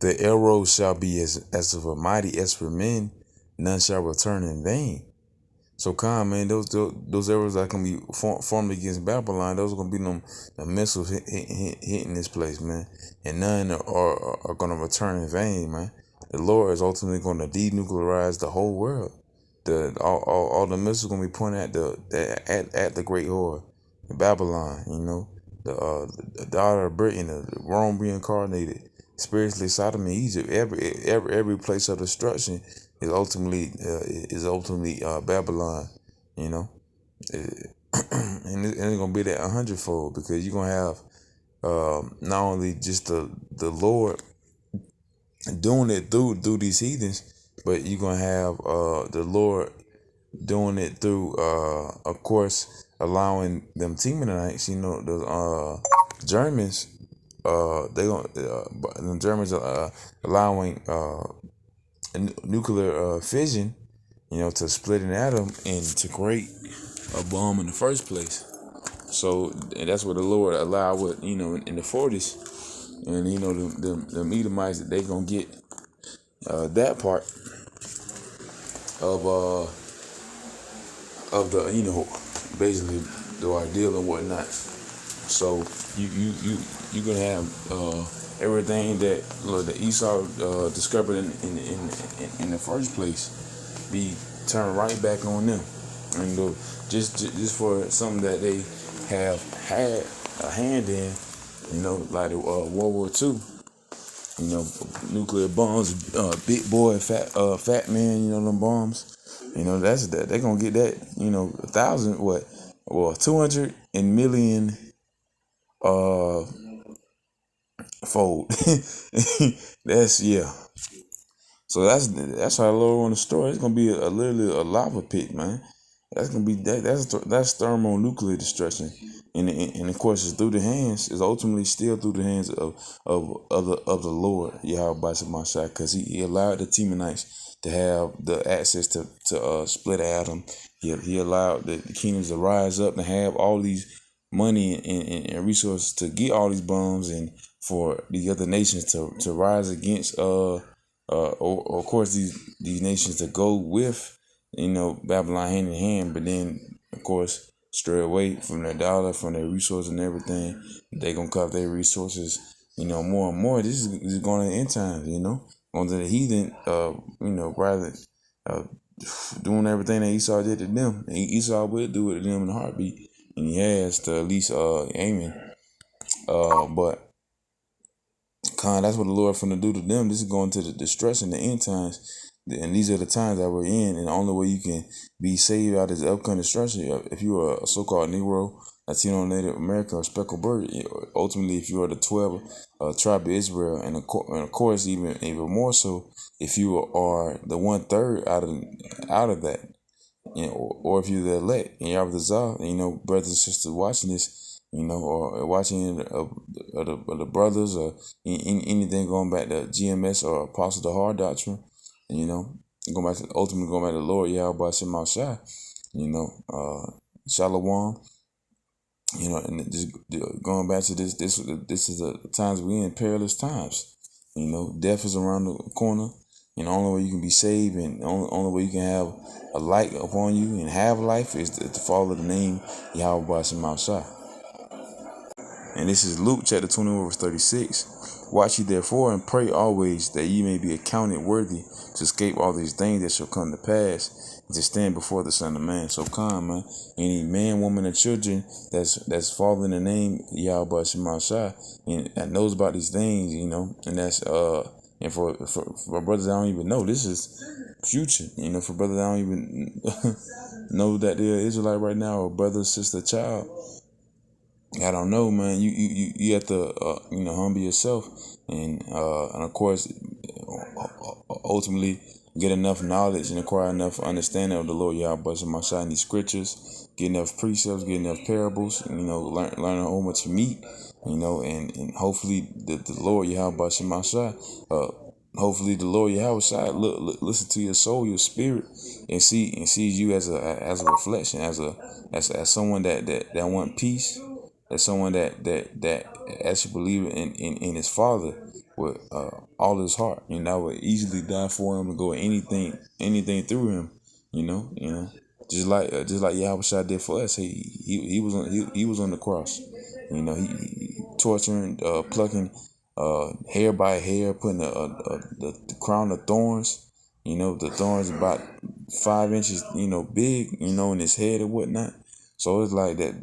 The arrows shall be as of a mighty expert men, none shall return in vain. So, man, those arrows that can be formed against Babylon, those are gonna be them the missiles hitting this place, man, and none are gonna return in vain, man. The Lord is ultimately gonna denuclearize the whole world. All the missiles gonna be pointed at the great whore, Babylon. The daughter of Britain, the Rome reincarnated, spiritually Sodom and Egypt. Every place of destruction is ultimately Babylon. You know, and it's gonna be that 100-fold, because you're gonna have not only just the Lord doing it through these heathens, but you're gonna have the Lord doing it through, of course, allowing them Temanites, the Germans. The Germans are allowing nuclear fission, to split an atom and to create a bomb in the first place. So, and that's what the Lord allowed with, in the 40s. And, the Edomites, they going to get that part of the, basically the ordeal and whatnot. So you're gonna have everything that the Esau discovered in the first place be turned right back on them, and just for something that they have had a hand in, like World War II. Nuclear bombs, big boy, fat man, them bombs. That's that. They're gonna get that. 1,000 what? Well, 200 million uh fold. That's yeah. So that's how low on the story. It's gonna be literally a lava pit, man. That's gonna be that's thermonuclear destruction, and of course it's through the hands. It's ultimately still through the hands of the Lord Yahweh Shemashah, because he allowed the Temanites to have the access to split atom. He allowed the kingdoms to rise up and have all these money and resources to get all these bombs, and for the other nations to rise against of course these nations to go with Babylon hand in hand, but then of course stray away from their dollar, from their resources and everything. They gonna cut their resources more and more. This is going to end times, on the heathen, rather doing everything that Esau did to them. And Esau will do it to them in a heartbeat, and he has to at least aiming. But that's what the Lord finna do to them. This is going to the destruction, the end times. And these are the times that we're in. And the only way you can be saved out of this upcoming destruction, if you are a so-called Negro, Latino, Native American, or speckled bird, ultimately, if you are the 12 tribe of Israel, and of course, even more so, if you are the 1/3 out of that, or if you're the elect and you're the Zah, brothers and sisters watching this, or watching the brothers, or anything going back to GMS or Apostle the Hard Doctrine, ultimately going back to the Lord Yahweh Shema Shai, Shalom, and just going back to this is the times we're in, perilous times. Death is around the corner. And the only way you can be saved, and the only way you can have a light upon you and have life, is to follow the name Yahweh Shema Shai. And this is Luke chapter 21 verse 36. Watch ye therefore and pray always, that ye may be accounted worthy to escape all these things that shall come to pass, and to stand before the Son of Man. So man, any man, woman, and children that's following the name Yahweh Shema Shai, and that knows about these things, and that's and for brothers that don't even know, this is future. For brothers that don't even know that they're Israelite right now, or brother, sister, child, I don't know, man. You have to humble yourself, and of course ultimately get enough knowledge and acquire enough understanding of the Lord Yahweh Shemashah in these scriptures, get enough precepts, get enough parables, and learn a whole bunch of meat, and hopefully the Lord Yahweh Shemashah, hopefully the Lord Yahweh Shai listen to your soul, your spirit, and sees you as a reflection, as someone that want peace, as someone that actually believe in his Father, with all his heart, and that would easily die for him and go anything through him, just like Yahweh did for us. He was on he was on the cross, he torturing, plucking hair by hair, putting the crown of thorns. The thorns about 5 inches, big, in his head and whatnot. So it's like that.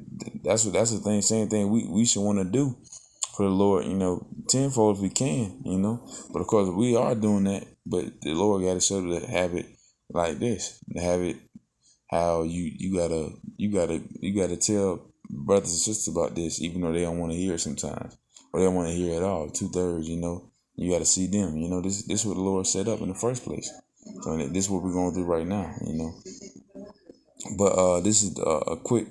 That's the thing. Same thing we should want to do for the Lord, tenfold if we can, But of course we are doing that. But the Lord got to show to have it like this, to have it how you gotta tell brothers and sisters about this, even though they don't want to hear it sometimes, or they don't want to hear it at all. 2/3, you got to see them. This is what the Lord set up in the first place. So this is what we're gonna do right now. But this is a quick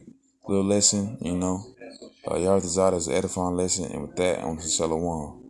little lesson. Y'all Zada's edifying lesson, and with that, on to Shalom.